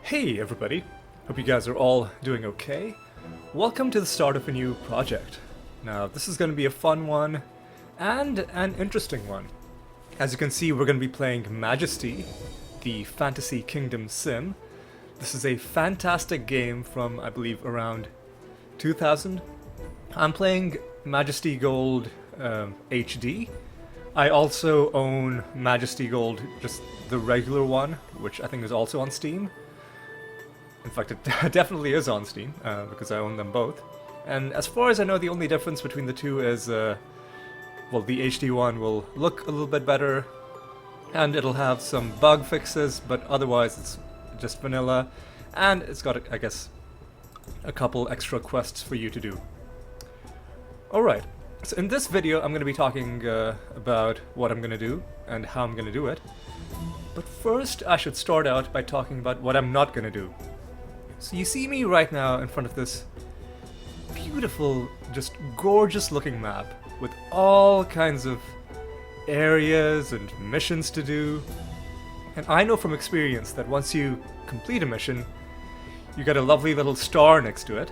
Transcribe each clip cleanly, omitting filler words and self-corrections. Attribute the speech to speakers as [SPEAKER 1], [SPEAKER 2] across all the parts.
[SPEAKER 1] Hey everybody, hope you guys are all doing okay. Welcome to the start of a new project. Now this is going to be a fun one and an interesting one. As you can see, we're going to be playing Majesty, the fantasy kingdom sim. This is a fantastic game from, I believe, around 2000. I'm playing Majesty Gold HD. I also own Majesty Gold, just the regular one, which I think is also on Steam. In fact, it definitely is on Steam, because I own them both. And as far as I know, the only difference between the two is, well, the HD one will look a little bit better, and it'll have some bug fixes, but otherwise it's just vanilla, and it's got, I guess, a couple extra quests for you to do. Alright, so in this video I'm going to be talking about what I'm going to do, and how I'm going to do it. But first, I should start out by talking about what I'm not going to do. So you see me right now in front of this beautiful, just gorgeous looking map with all kinds of areas and missions to do. And I know from experience that once you complete a mission, you get a lovely little star next to it.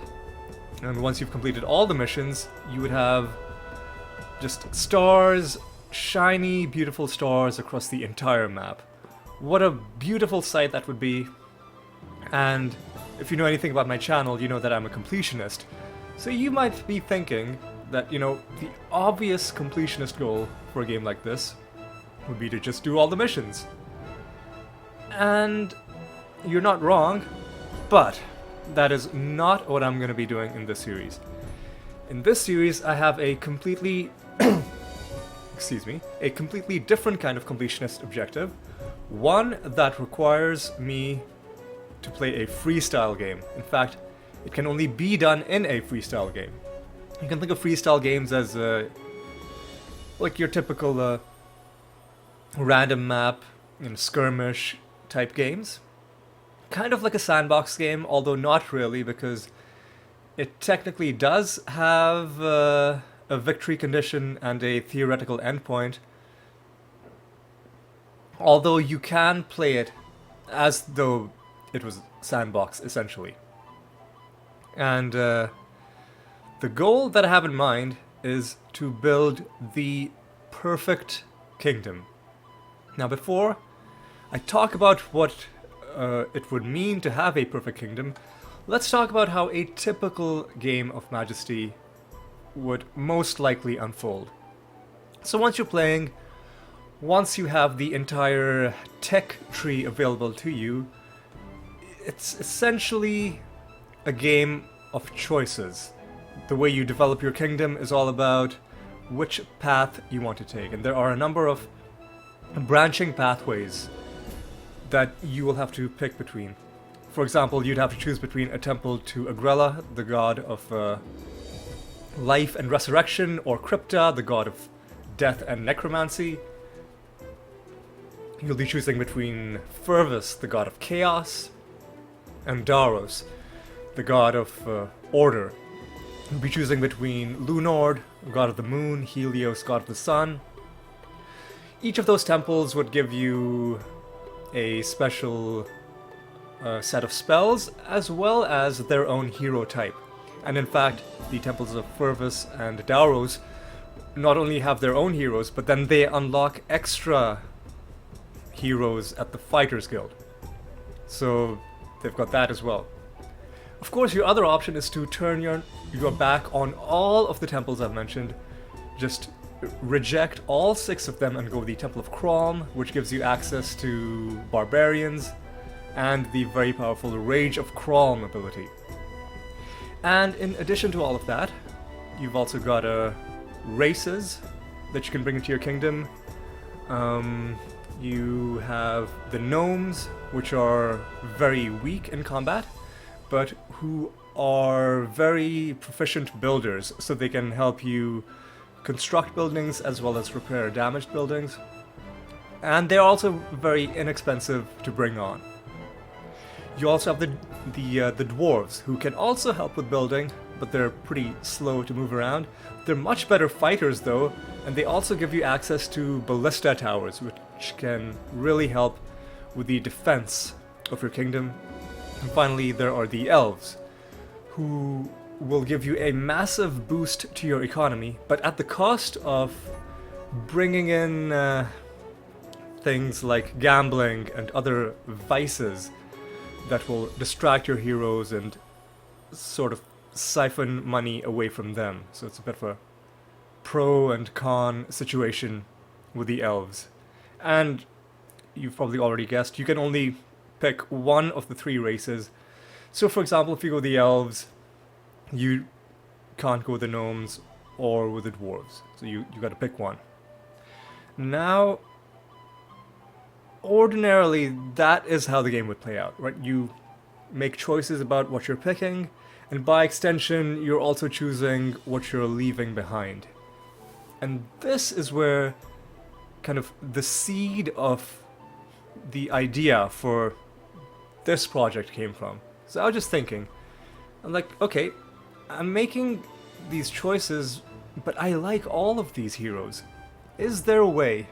[SPEAKER 1] And once you've completed all the missions, you would have just stars, shiny, beautiful stars across the entire map. What a beautiful sight that would be. And if you know anything about my channel, you know that I'm a completionist. So you might be thinking that, you know, the obvious completionist goal for a game like this would be to just do all the missions. And you're not wrong, but that is not what I'm going to be doing in this series. In this series, I have a completely a completely different kind of completionist objective. One that requires me to play a freestyle game. In fact, it can only be done in a freestyle game. You can think of freestyle games as like your typical random map, skirmish type games. Kind of like a sandbox game, although not really, because it technically does have a victory condition and a theoretical endpoint. Although you can play it as though it was sandbox, essentially. And the goal that I have in mind is to build the perfect kingdom. Now, before I talk about what it would mean to have a perfect kingdom, let's talk about how a typical game of Majesty would most likely unfold. So once you're playing, once you have the entire tech tree available to you, it's essentially a game of choices. The way you develop your kingdom is all about which path you want to take, and there are a number of branching pathways that you will have to pick between. For example, you'd have to choose between a temple to Agrella, the god of life and resurrection, or Crypta, the god of death and necromancy. You'll be choosing between Fervus, the god of chaos, and Daros, the god of order. You'll be choosing between Lunord, god of the moon, Helios, god of the sun. Each of those temples would give you a special set of spells, as well as their own hero type. And in fact, the temples of Fervus and Daros not only have their own heroes, but then they unlock extra heroes at the Fighters Guild. So they've got that as well. Of course, your other option is to turn your back on all of the temples I've mentioned. Just reject all 6 of them and go with the Temple of Crom, which gives you access to barbarians and the very powerful Rage of Crom ability. And in addition to all of that, you've also got races that you can bring into your kingdom. You have the gnomes, which are very weak in combat, but who are very proficient builders, so they can help you construct buildings as well as repair damaged buildings. And they're also very inexpensive to bring on. You also have the dwarves, who can also help with building, but they're pretty slow to move around. They're much better fighters though, and they also give you access to ballista towers, which can really help with the defense of your kingdom. And finally, there are the elves, who will give you a massive boost to your economy, but at the cost of bringing in things like gambling and other vices that will distract your heroes and sort of siphon money away from them. So it's a bit of a pro and con situation with the elves. And you've probably already guessed, you can only pick one of the three races. So for example, if you go with the elves, you can't go with the gnomes or with the dwarves. So you gotta pick one. Now, ordinarily, that is how the game would play out, right? You make choices about what you're picking, and by extension, you're also choosing what you're leaving behind. And this is where kind of the seed of the idea for this project came from. So I was just thinking, I'm like, okay, I'm making these choices, but I like all of these heroes. Is there a way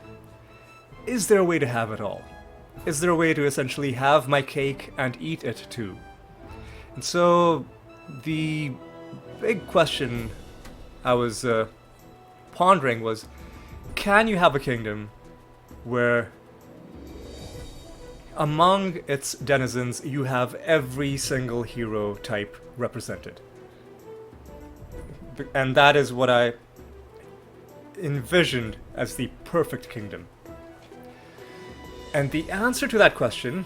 [SPEAKER 1] to have it all? Is there a way to essentially have my cake and eat it too? And so the big question I was pondering was, can you have a kingdom where among its denizens you have every single hero type represented? And that is what I envisioned as the perfect kingdom. And the answer to that question,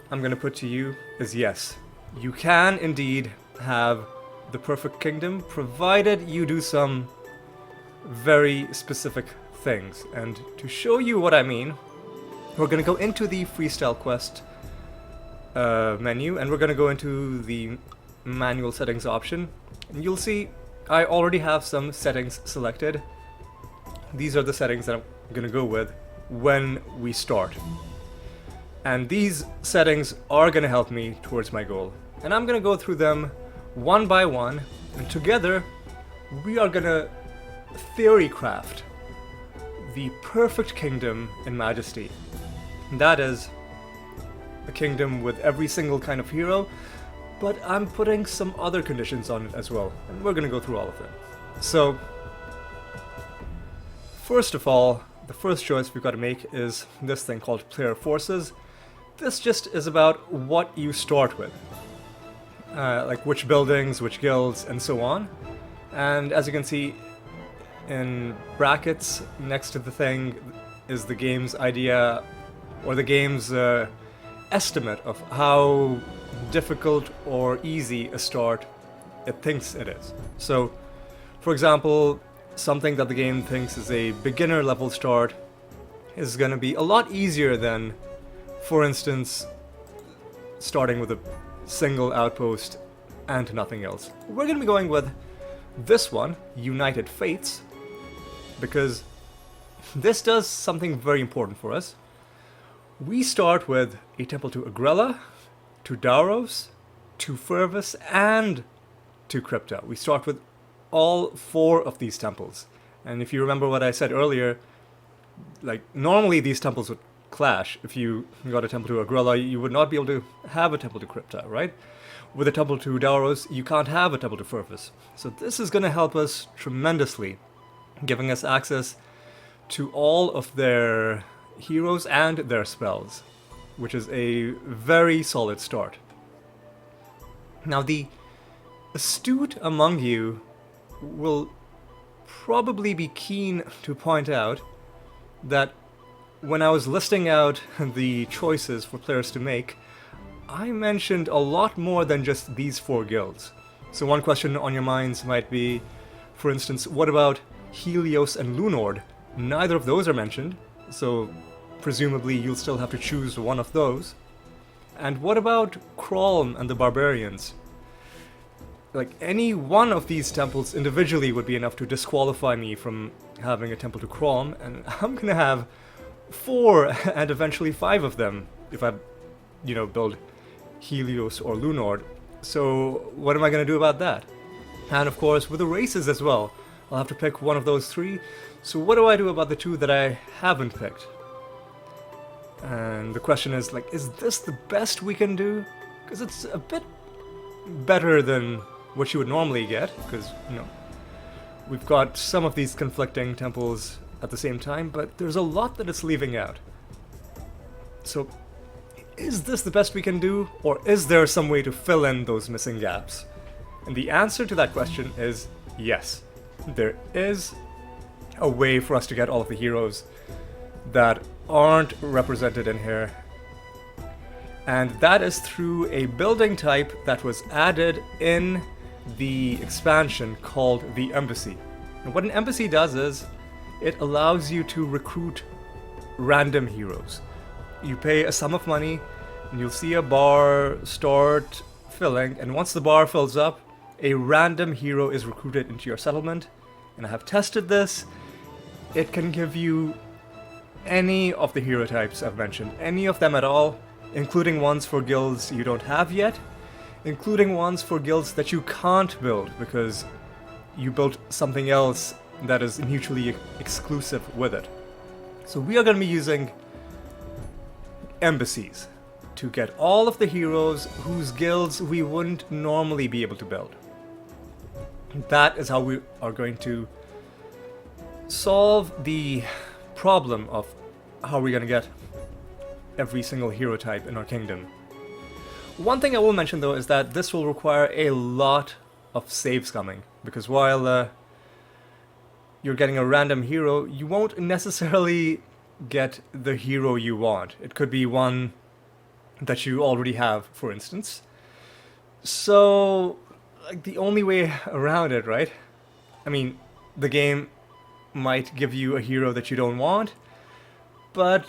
[SPEAKER 1] I'm going to put to you, is yes. You can indeed have the perfect kingdom, provided you do some very specific things. And to show you what I mean, we're going to go into the Freestyle Quest menu, and we're going to go into the manual settings option. And you'll see I already have some settings selected. These are the settings that I'm going to go with when we start. And these settings are going to help me towards my goal. And I'm going to go through them one by one, and together we are going to theorycraft the perfect kingdom in Majesty. And that is a kingdom with every single kind of hero, but I'm putting some other conditions on it as well, and we're going to go through all of them. So, first of all, the first choice we've got to make is this thing called player forces. This just is about what you start with, like which buildings, which guilds, and so on. And as you can see in brackets next to the thing is the game's idea, or the game's estimate of how difficult or easy a start it thinks it is. So, for example, something that the game thinks is a beginner level start is going to be a lot easier than, for instance, starting with a single outpost and nothing else. We're going to be going with this one, United Fates, because this does something very important for us. We start with a temple to Agrella, to Dauros, to Fervus, and to Crypta. We start with all four of these temples. And if you remember what I said earlier, like normally these temples would clash. If you got a temple to Agrella, you would not be able to have a temple to Crypta, right? With a temple to Dauros, you can't have a temple to Fervus. So this is going to help us tremendously, giving us access to all of their heroes and their spells, which is a very solid start. Now, the astute among you will probably be keen to point out that when I was listing out the choices for players to make, I mentioned a lot more than just these four guilds. So one question on your minds might be, for instance, what about Helios and Lunord? Neither of those are mentioned, so presumably you'll still have to choose one of those. And what about Kralm and the Barbarians? Like, any one of these temples individually would be enough to disqualify me from having a temple to Kralm, and I'm gonna have 4 and eventually 5 of them if I, build Helios or Lunord. So what am I gonna do about that? And of course, with the races as well, I'll have to pick one of those 3. So what do I do about the 2 that I haven't picked? And the question is, like, is this the best we can do? because it's a bit better than what you would normally get, because, we've got some of these conflicting temples at the same time, but there's a lot that it's leaving out. So, is this the best we can do, or is there some way to fill in those missing gaps? And the answer to that question is yes. There is a way for us to get all of the heroes that aren't represented in here, and that is through a building type that was added in the expansion called the Embassy. And what an embassy does is it allows you to recruit random heroes. You pay a sum of money and you'll see a bar start filling, and once the bar fills up, a random hero is recruited into your settlement. And I have tested this. It can give you any of the hero types I've mentioned, any of them at all, including ones for guilds you don't have yet, including ones for guilds that you can't build because you built something else that is mutually exclusive with it. So we are going to be using embassies to get all of the heroes whose guilds we wouldn't normally be able to build. That is how we are going to solve the problem of how we're going to get every single hero type in our kingdom. One thing I will mention though is that this will require a lot of save scumming, because while you're getting a random hero, you won't necessarily get the hero you want. It could be one that you already have, for instance. So, like, the only way around it, right? I mean, the game might give you a hero that you don't want, but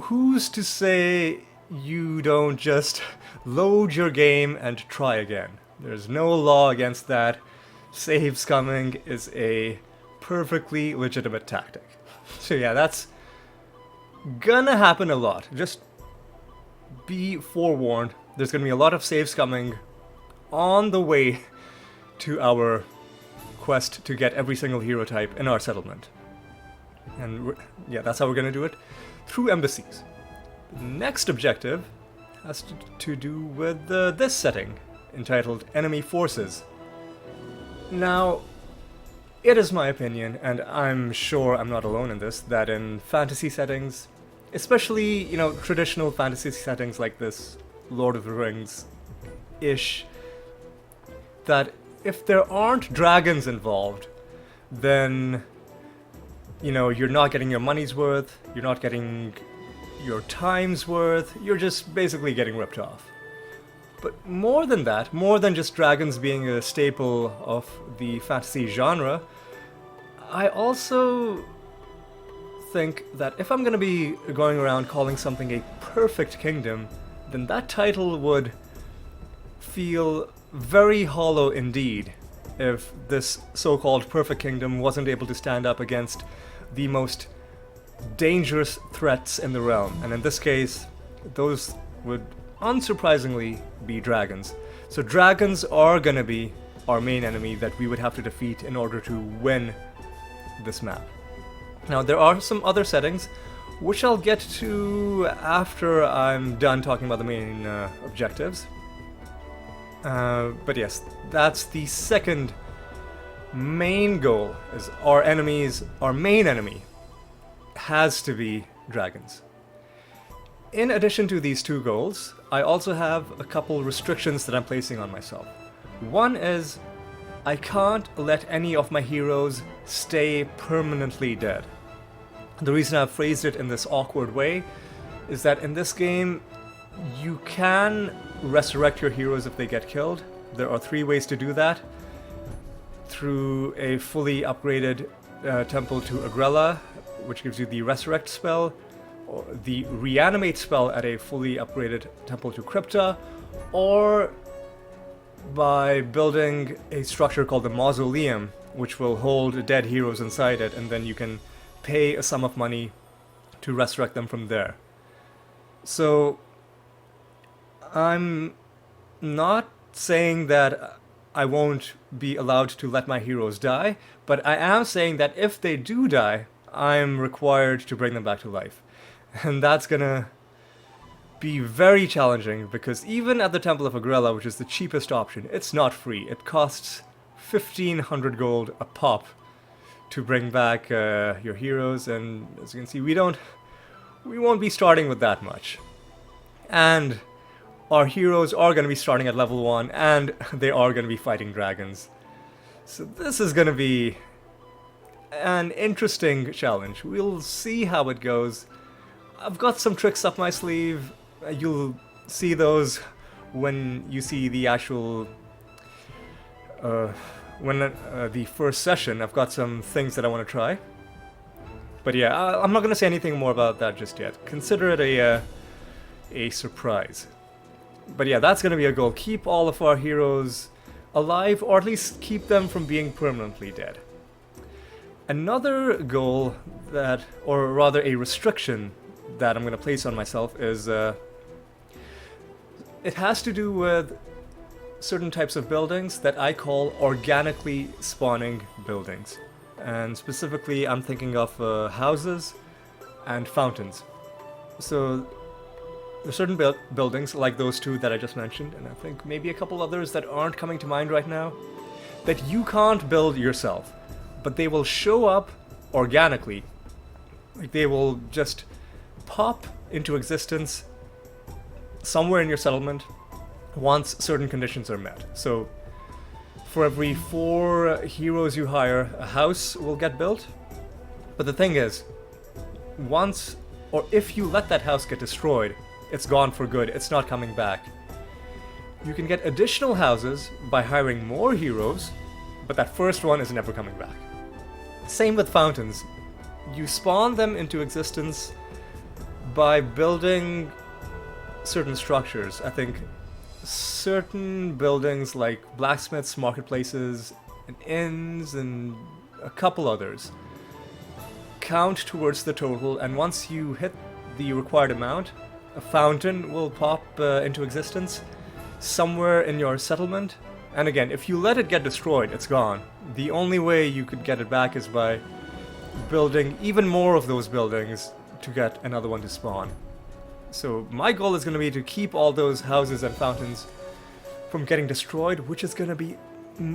[SPEAKER 1] who's to say you don't just load your game and try again? There's no law against that. Save scumming is a perfectly legitimate tactic. So yeah, that's gonna happen a lot. Just be forewarned. There's gonna be a lot of save scumming on the way to our quest to get every single hero type in our settlement. And yeah, that's how we're gonna do it, through embassies. The next objective has to do with this setting, entitled Enemy Forces. Now, it is my opinion, and I'm sure I'm not alone in this, that in fantasy settings, especially, traditional fantasy settings like this, Lord of the Rings-ish, that if there aren't dragons involved, then, you're not getting your money's worth, you're not getting your time's worth, you're just basically getting ripped off. But more than that, more than just dragons being a staple of the fantasy genre, I also think that if I'm going to be going around calling something a perfect kingdom, then that title would feel very hollow indeed if this so-called perfect kingdom wasn't able to stand up against the most dangerous threats in the realm. And in this case, those would unsurprisingly be dragons. So dragons are gonna be our main enemy that we would have to defeat in order to win this map. Now there are some other settings which I'll get to after I'm done talking about the main objectives. But yes, that's the second main goal, is our main enemy has to be dragons. In addition to these two goals, I also have a couple restrictions that I'm placing on myself. One is, I can't let any of my heroes stay permanently dead. The reason I've phrased it in this awkward way is that in this game, you can resurrect your heroes if they get killed. There are 3 ways to do that. Through a fully upgraded temple to Agrella, which gives you the resurrect spell, or the reanimate spell at a fully upgraded temple to Crypta, or by building a structure called the Mausoleum, which will hold dead heroes inside it, and then you can pay a sum of money to resurrect them from there. So, I'm not saying that I won't be allowed to let my heroes die, but I am saying that if they do die, I'm required to bring them back to life. And that's gonna be very challenging, because even at the Temple of Agrella, which is the cheapest option, it's not free. It costs 1500 gold a pop to bring back your heroes, and as you can see, we won't be starting with that much. And our heroes are going to be starting at level 1, and they are going to be fighting dragons. So this is going to be an interesting challenge. We'll see how it goes. I've got some tricks up my sleeve. You'll see those when you see the actual the first session. I've got some things that I want to try. But yeah, I'm not going to say anything more about that just yet. Consider it a surprise. But yeah, that's going to be a goal. Keep all of our heroes alive, or at least keep them from being permanently dead. Another goal that, or rather a restriction that I'm going to place on myself is, it has to do with certain types of buildings that I call organically spawning buildings. And specifically, I'm thinking of houses and fountains. So there's certain buildings, like those two that I just mentioned, and I think maybe a couple others that aren't coming to mind right now, that you can't build yourself, but they will show up organically. Like, they will just pop into existence somewhere in your settlement once certain conditions are met. So for every 4 heroes you hire, a house will get built. But the thing is, once, or if you let that house get destroyed, it's gone for good, it's not coming back. You can get additional houses by hiring more heroes, but that first one is never coming back. Same with fountains. You spawn them into existence by building certain structures. I think certain buildings like blacksmiths, marketplaces, and inns, and a couple others count towards the total, and once you hit the required amount, a fountain will pop into existence somewhere in your settlement. And again, if you let it get destroyed, it's gone. The only way you could get it back is by building even more of those buildings to get another one to spawn. So my goal is going to be to keep all those houses and fountains from getting destroyed, which is going to be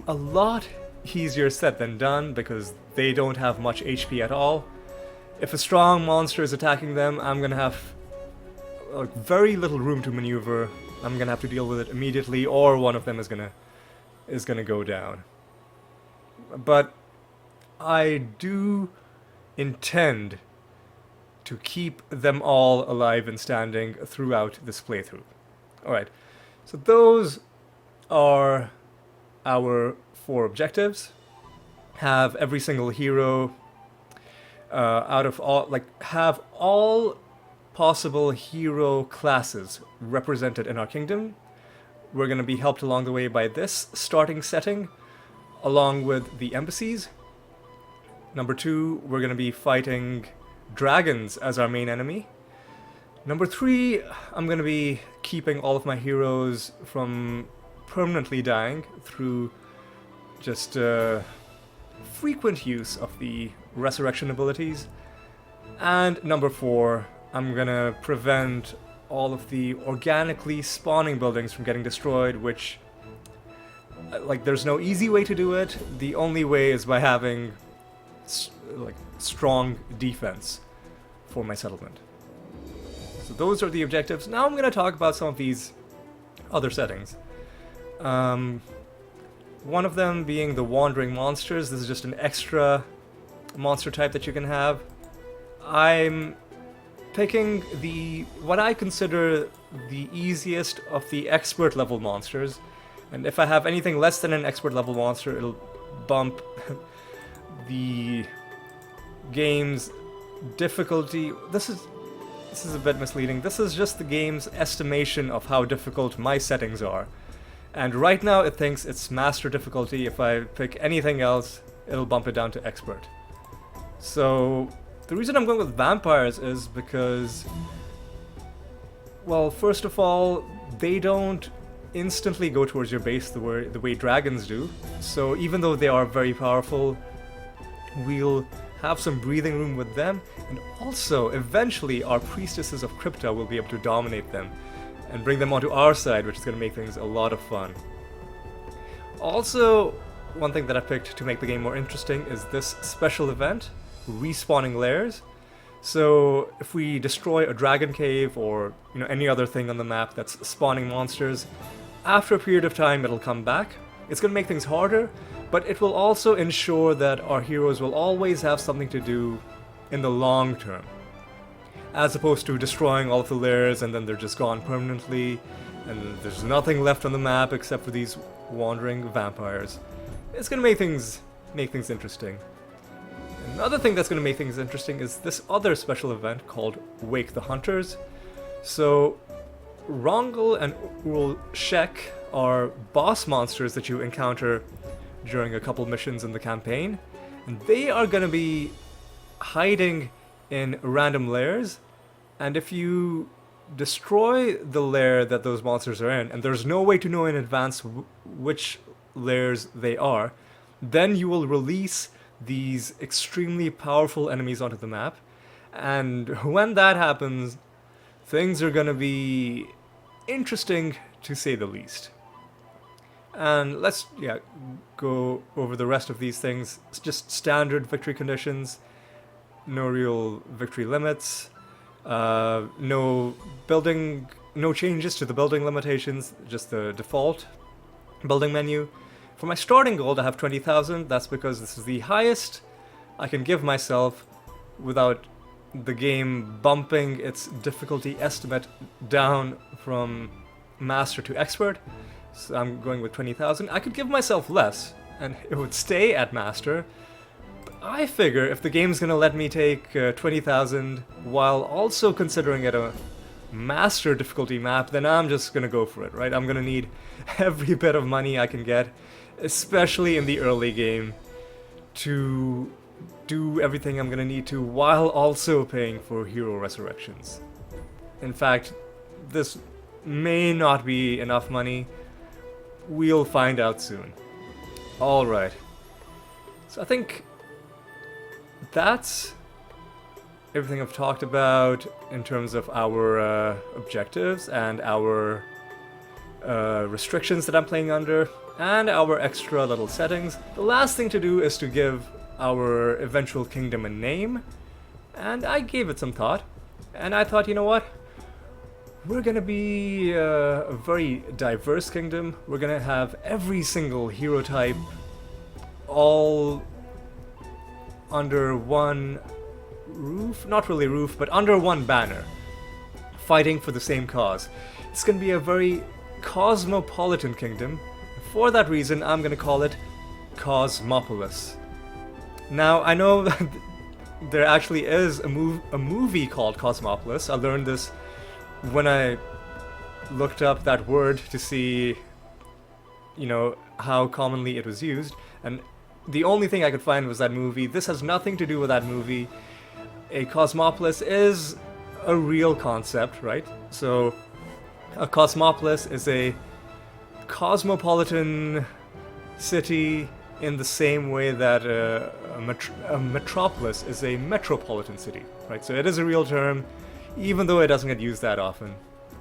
[SPEAKER 1] a lot easier said than done, because they don't have much HP at all. If a strong monster is attacking them, I'm going to have very little room to maneuver. I'm going to have to deal with it immediately, or one of them is going to go down. But I do intend to keep them all alive and standing throughout this playthrough. Alright, so those are our 4 objectives. Have every single hero out of all, have all possible hero classes represented in our kingdom. We're going to be helped along the way by this starting setting, along with the embassies. Number 2, we're going to be fighting dragons as our main enemy. Number 3, I'm going to be keeping all of my heroes from permanently dying through just frequent use of the resurrection abilities. And number 4, I'm going to prevent all of the organically spawning buildings from getting destroyed, which, there's no easy way to do it. The only way is by having strong defense for my settlement. So those are the objectives. Now I'm going to talk about some of these other settings. One of them being the wandering monsters. This is just an extra monster type that you can have. I'm picking what I consider the easiest of the expert level monsters, and if I have anything less than an expert level monster, it'll bump the game's difficulty. This is a bit misleading. This is just the game's estimation of how difficult my settings are, and right now it thinks it's master difficulty. If I pick anything else, it'll bump it down to expert. So the reason I'm going with vampires is because, well, first of all, they don't instantly go towards your base the way dragons do. So even though they are very powerful, we'll have some breathing room with them, and also eventually our priestesses of Crypta will be able to dominate them and bring them onto our side, which is going to make things a lot of fun. Also, one thing that I picked to make the game more interesting is this special event, respawning layers. So if we destroy a dragon cave or any other thing on the map that's spawning monsters, after a period of time it'll come back. It's going to make things harder, but it will also ensure that our heroes will always have something to do in the long term, as opposed to destroying all of the layers and then they're just gone permanently, and there's nothing left on the map except for these wandering vampires. It's going to make things interesting. Another thing that's going to make things interesting is this other special event called Wake the Hunters. So Rongel and Ulshek are boss monsters that you encounter during a couple missions in the campaign, and they are going to be hiding in random layers, and if you destroy the lair that those monsters are in, and there's no way to know in advance which layers they are, then you will release these extremely powerful enemies onto the map, and when that happens, things are going to be interesting to say the least. And let's go over the rest of these things. It's just standard victory conditions, no real victory limits, no changes to the building limitations, just the default building menu. For my starting gold, I have 20,000. That's because this is the highest I can give myself without the game bumping its difficulty estimate down from master to expert. So I'm going with 20,000. I could give myself less, and it would stay at master. But I figure if the game's gonna let me take 20,000 while also considering it a master difficulty map, then I'm just gonna go for it, right? I'm gonna need every bit of money I can get, especially in the early game, to do everything I'm gonna need to while also paying for hero resurrections. In fact, this may not be enough money. We'll find out soon. Alright. So I think that's everything I've talked about in terms of our objectives and our restrictions that I'm playing under, and our extra little settings. The last thing to do is to give our eventual kingdom a name, and I gave it some thought, and I thought, you know what? We're gonna be a very diverse kingdom. We're gonna have every single hero type all under one roof, not really roof, but under one banner, fighting for the same cause. It's gonna be a very cosmopolitan kingdom. For that reason, I'm gonna call it Cosmopolis. Now, I know that there actually is a movie called Cosmopolis. I learned this when I looked up that word to see, how commonly it was used, and the only thing I could find was that movie. This has nothing to do with that movie. A cosmopolis is a real concept, right? So, a cosmopolis is a cosmopolitan city in the same way that a metropolis is a metropolitan city, right? So it is a real term, even though it doesn't get used that often.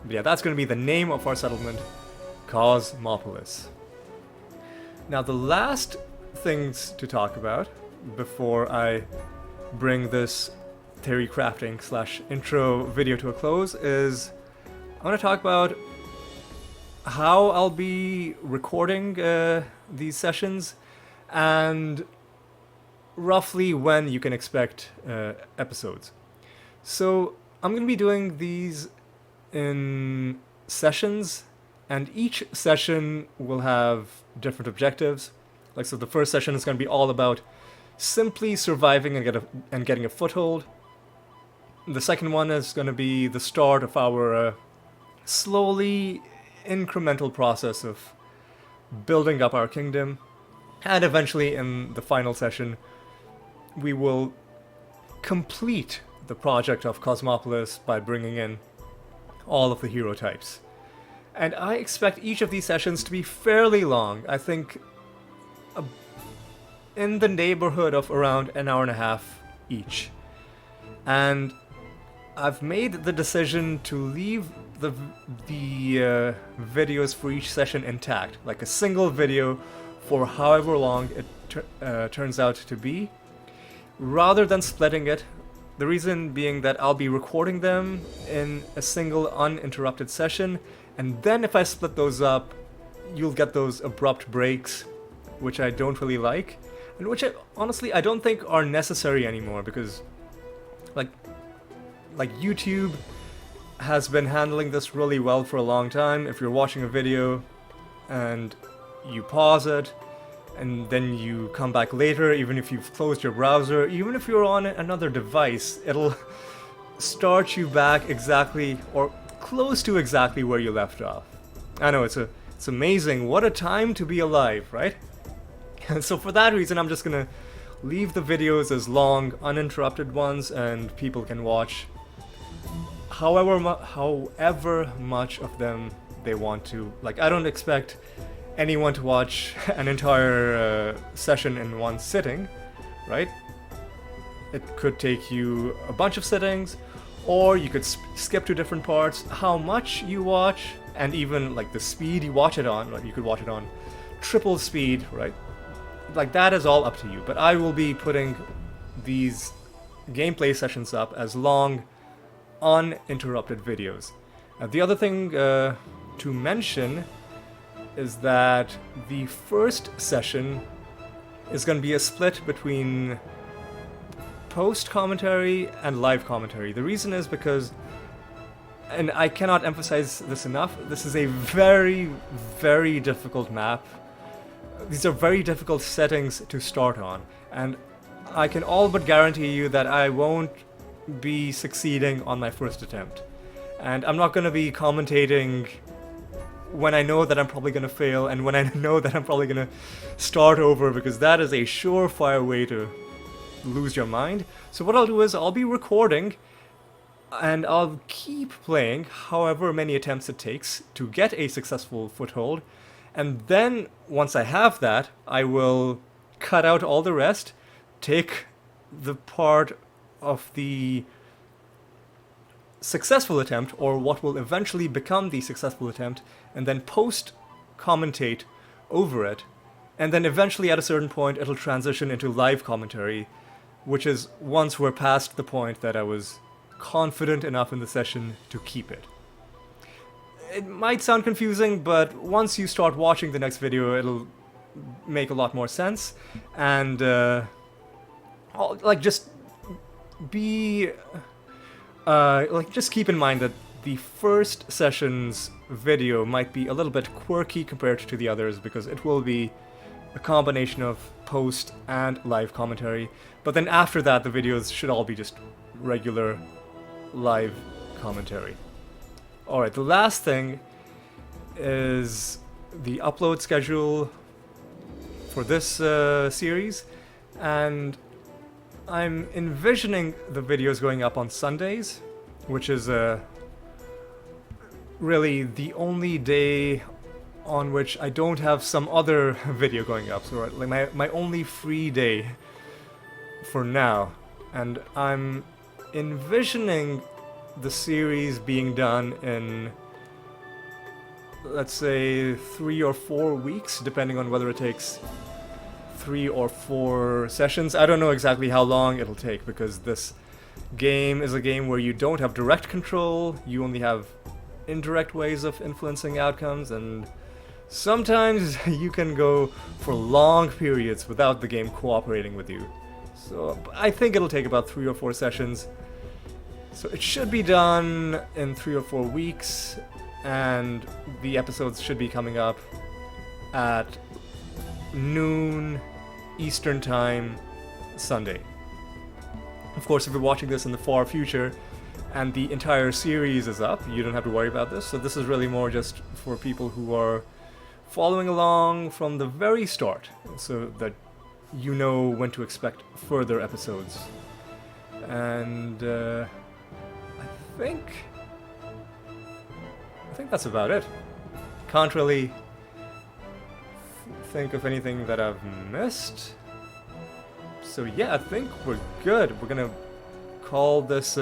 [SPEAKER 1] But yeah, that's going to be the name of our settlement, Cosmopolis. Now, the last things to talk about before I bring this theorycrafting / intro video to a close is I want to talk about how I'll be recording these sessions and roughly when you can expect episodes. So I'm going to be doing these in sessions, and each session will have different objectives. Like, so the first session is going to be all about simply surviving and getting a foothold. The second one is going to be the start of our slowly incremental process of building up our kingdom. And eventually, in the final session, we will complete the project of Cosmopolis by bringing in all of the hero types. And I expect each of these sessions to be fairly long. I think in the neighborhood of around an hour and a half each. And I've made the decision to leave the videos for each session intact, like a single video for however long it turns out to be, rather than splitting it. The reason being that I'll be recording them in a single uninterrupted session, and then if I split those up, you'll get those abrupt breaks, which I don't really like, and which honestly I don't think are necessary anymore, because like YouTube has been handling this really well for a long time. If you're watching a video and you pause it and then you come back later, even if you've closed your browser, even if you're on another device, it'll start you back exactly or close to exactly where you left off. I know, it's amazing. What a time to be alive, right? And so for that reason, I'm just gonna leave the videos as long, uninterrupted ones, and people can watch however much of them they want to. Like, I don't expect anyone to watch an entire session in one sitting, right? It could take you a bunch of sittings, or you could skip to different parts. How much you watch, and even like the speed you watch it on, like you could watch it on triple speed, right? Like, that is all up to you. But I will be putting these gameplay sessions up as long, uninterrupted videos. The other thing to mention is that the first session is going to be a split between post commentary and live commentary. The reason is because, and I cannot emphasize this enough, this is a very, very difficult map. These are very difficult settings to start on, and I can all but guarantee you that I won't be succeeding on my first attempt. And I'm not going to be commentating when I know that I'm probably going to fail, and when I know that I'm probably going to start over, because that is a surefire way to lose your mind. So what I'll do is I'll be recording, and I'll keep playing however many attempts it takes to get a successful foothold. And then, once I have that, I will cut out all the rest, take the part of the successful attempt, or what will eventually become the successful attempt, and then post-commentate over it. And then eventually, at a certain point, it'll transition into live commentary, which is once we're past the point that I was confident enough in the session to keep it. It might sound confusing, but once you start watching the next video, it'll make a lot more sense. And just keep in mind that the first session's video might be a little bit quirky compared to the others, because it will be a combination of post and live commentary. But then after that, the videos should all be just regular live commentary. Alright, the last thing is the upload schedule for this series, and I'm envisioning the videos going up on Sundays, which is really the only day on which I don't have some other video going up, so like my only free day for now. And I'm envisioning the series being done in, let's say, 3 or 4 weeks, depending on whether it takes 3 or 4 sessions. I don't know exactly how long it'll take, because this game is a game where you don't have direct control, you only have indirect ways of influencing outcomes, and sometimes you can go for long periods without the game cooperating with you. So I think it'll take about 3 or 4 sessions. So it should be done in 3 or 4 weeks, and the episodes should be coming up at noon Eastern Time Sunday. Of course, if you're watching this in the far future and the entire series is up, you don't have to worry about this. So this is really more just for people who are following along from the very start, so that you know when to expect further episodes. And I think that's about it. Can't really think of anything that I've missed. So yeah, I think we're good. We're gonna call this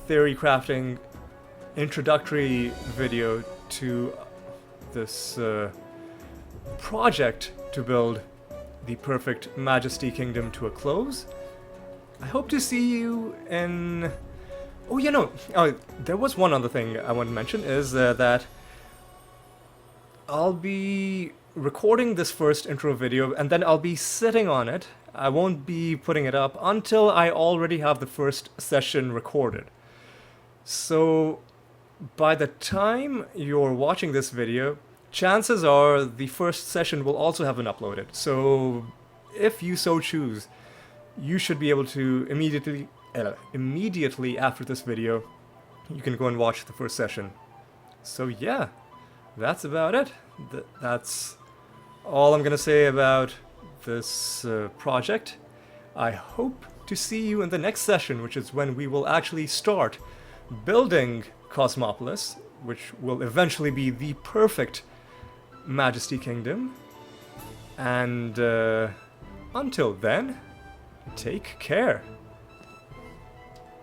[SPEAKER 1] Theorycrafting introductory video to this project to build the perfect Majesty Kingdom to a close. I hope to see you in... Oh, you know, there was one other thing I want to mention is that I'll be recording this first intro video and then I'll be sitting on it. I won't be putting it up until I already have the first session recorded. So by the time you're watching this video, chances are the first session will also have been uploaded. So if you so choose, you should be able to immediately after this video, you can go and watch the first session. So yeah, that's about it. That's all I'm gonna say about this project. I hope to see you in the next session, which is when we will actually start building Cosmopolis, which will eventually be the perfect Majesty Kingdom. And until then, take care.